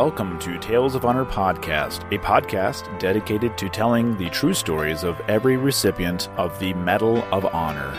welcome to Tales of Honor Podcast, a podcast dedicated to telling the true stories of every recipient of the Medal of Honor.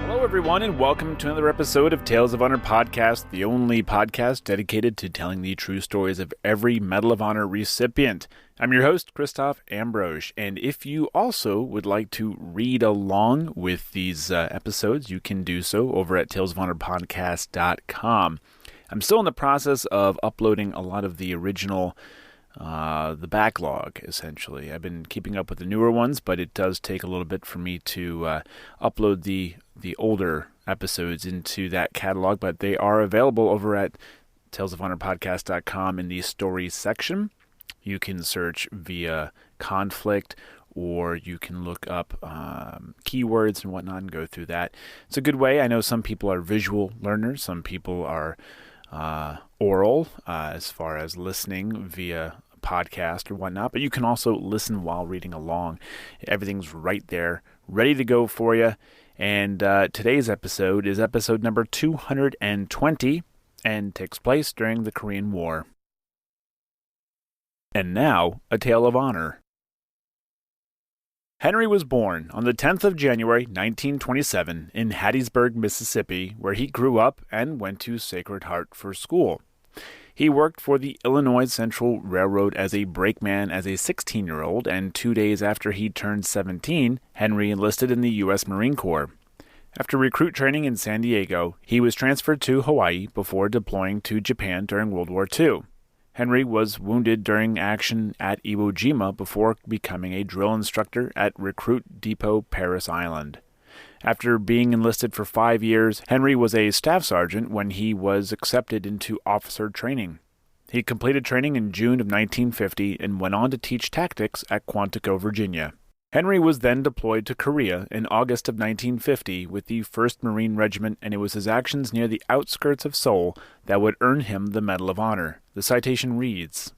Hello everyone, and welcome to another episode of Tales of Honor Podcast, the only podcast dedicated to telling the true stories of every Medal of Honor recipient. I'm your host, Christoph Ambrosch, and if you also would like to read along with these episodes, you can do so over at talesofhonorpodcast.com. I'm still in the process of uploading a lot of the original, the backlog, essentially. I've been keeping up with the newer ones, but it does take a little bit for me to upload the older episodes into that catalog, but they are available over at talesofhonorpodcast.com in the stories section. You can search via conflict, or you can look up keywords and whatnot and go through that. It's a good way. I know some people are visual learners. Some people are oral as far as listening via podcast or whatnot. But you can also listen while reading along. Everything's right there, ready to go for you. And today's episode is episode number 220 and takes place during the Korean War. And now, a tale of honor. Henry was born on the 10th of January, 1927, in Hattiesburg, Mississippi, where he grew up and went to Sacred Heart for school. He worked for the Illinois Central Railroad as a brakeman as a 16-year-old, and 2 days after he turned 17, Henry enlisted in the U.S. Marine Corps. After recruit training in San Diego, he was transferred to Hawaii before deploying to Japan during World War II. Henry was wounded during action at Iwo Jima before becoming a drill instructor at Recruit Depot Paris Island. After being enlisted for 5 years, Henry was a staff sergeant when he was accepted into officer training. He completed training in June of 1950 and went on to teach tactics at Quantico, Virginia. Henry was then deployed to Korea in August of 1950 with the 1st Marine Regiment, and it was his actions near the outskirts of Seoul that would earn him the Medal of Honor. The citation reads,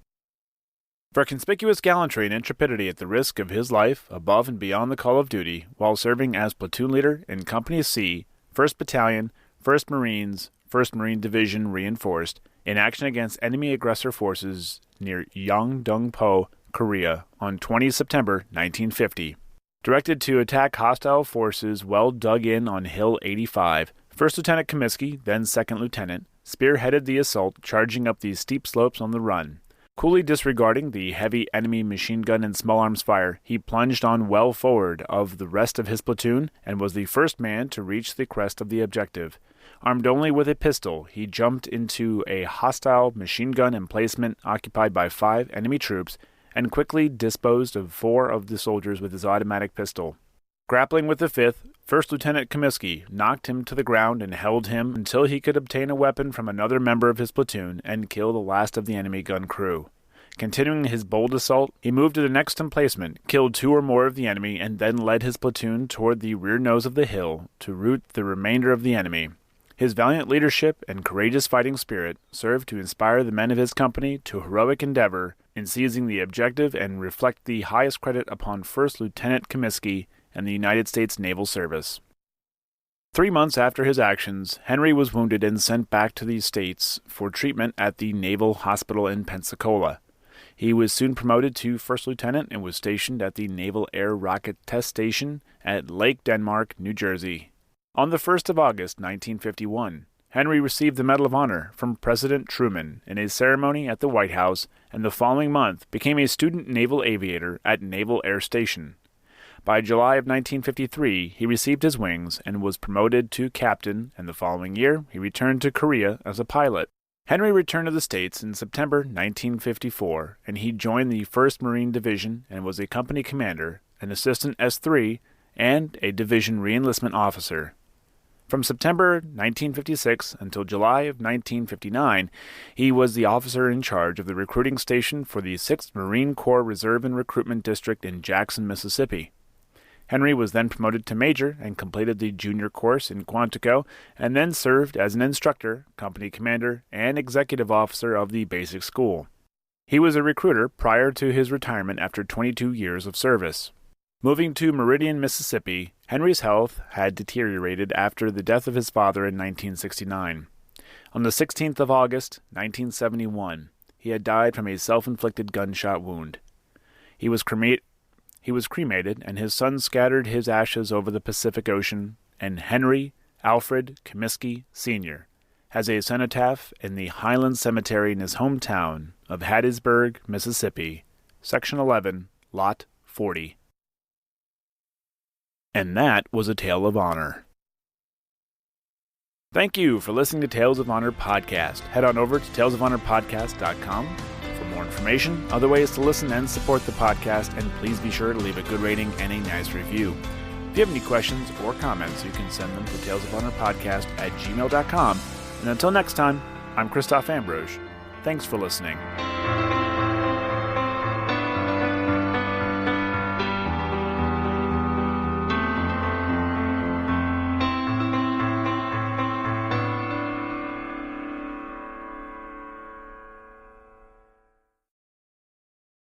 "For conspicuous gallantry and intrepidity at the risk of his life, above and beyond the call of duty, while serving as platoon leader in Company C, 1st Battalion, 1st Marines, 1st Marine Division Reinforced, in action against enemy aggressor forces near Yeongdeungpo, Korea, on 20 September 1950. Directed to attack hostile forces well dug in on Hill 85, 1st Lieutenant Commiskey, then 2nd Lieutenant, spearheaded the assault, charging up the steep slopes on the run. Coolly disregarding the heavy enemy machine gun and small arms fire, he plunged on well forward of the rest of his platoon and was the first man to reach the crest of the objective. Armed only with a pistol, he jumped into a hostile machine gun emplacement occupied by 5 enemy troops and quickly disposed of 4 of the soldiers with his automatic pistol. Grappling with the 5th, 1st Lieutenant Commiskey knocked him to the ground and held him until he could obtain a weapon from another member of his platoon and kill the last of the enemy gun crew. Continuing his bold assault, he moved to the next emplacement, killed 2 or more of the enemy, and then led his platoon toward the rear nose of the hill to rout the remainder of the enemy. His valiant leadership and courageous fighting spirit served to inspire the men of his company to heroic endeavor in seizing the objective and reflect the highest credit upon 1st Lieutenant Commiskey and the United States Naval Service. 3 months after his actions, Henry was wounded and sent back to the States for treatment at the Naval Hospital in Pensacola. He was soon promoted to 1st Lieutenant and was stationed at the Naval Air Rocket Test Station at Lake Denmark, New Jersey. On the 1st of August, 1951, Henry received the Medal of Honor from President Truman in a ceremony at the White House, and the following month became a student naval aviator at Naval Air Station. By July of 1953, he received his wings and was promoted to captain, and the following year, he returned to Korea as a pilot. Henry returned to the States in September 1954, and he joined the 1st Marine Division and was a company commander, an assistant S3, and a division reenlistment officer. From September 1956 until July of 1959, he was the officer in charge of the recruiting station for the 6th Marine Corps Reserve and Recruitment District in Jackson, Mississippi. Henry was then promoted to major and completed the junior course in Quantico, and then served as an instructor, company commander, and executive officer of the basic school. He was a recruiter prior to his retirement after 22 years of service. Moving to Meridian, Mississippi, Henry's health had deteriorated after the death of his father in 1969. On the 16th of August, 1971, he had died from a self-inflicted gunshot wound. He was cremated, and his son scattered his ashes over the Pacific Ocean, and Henry Alfred Commiskey Sr. has a cenotaph in the Highland Cemetery in his hometown of Hattiesburg, Mississippi, Section 11, Lot 40. And that was a Tale of Honor. Thank you for listening to Tales of Honor Podcast. Head on over to talesofhonorpodcast.com for more information, other ways to listen and support the podcast, and please be sure to leave a good rating and a nice review. If you have any questions or comments, you can send them to talesofhonorpodcast@gmail.com. And until next time, I'm Christoph Ambrose. Thanks for listening.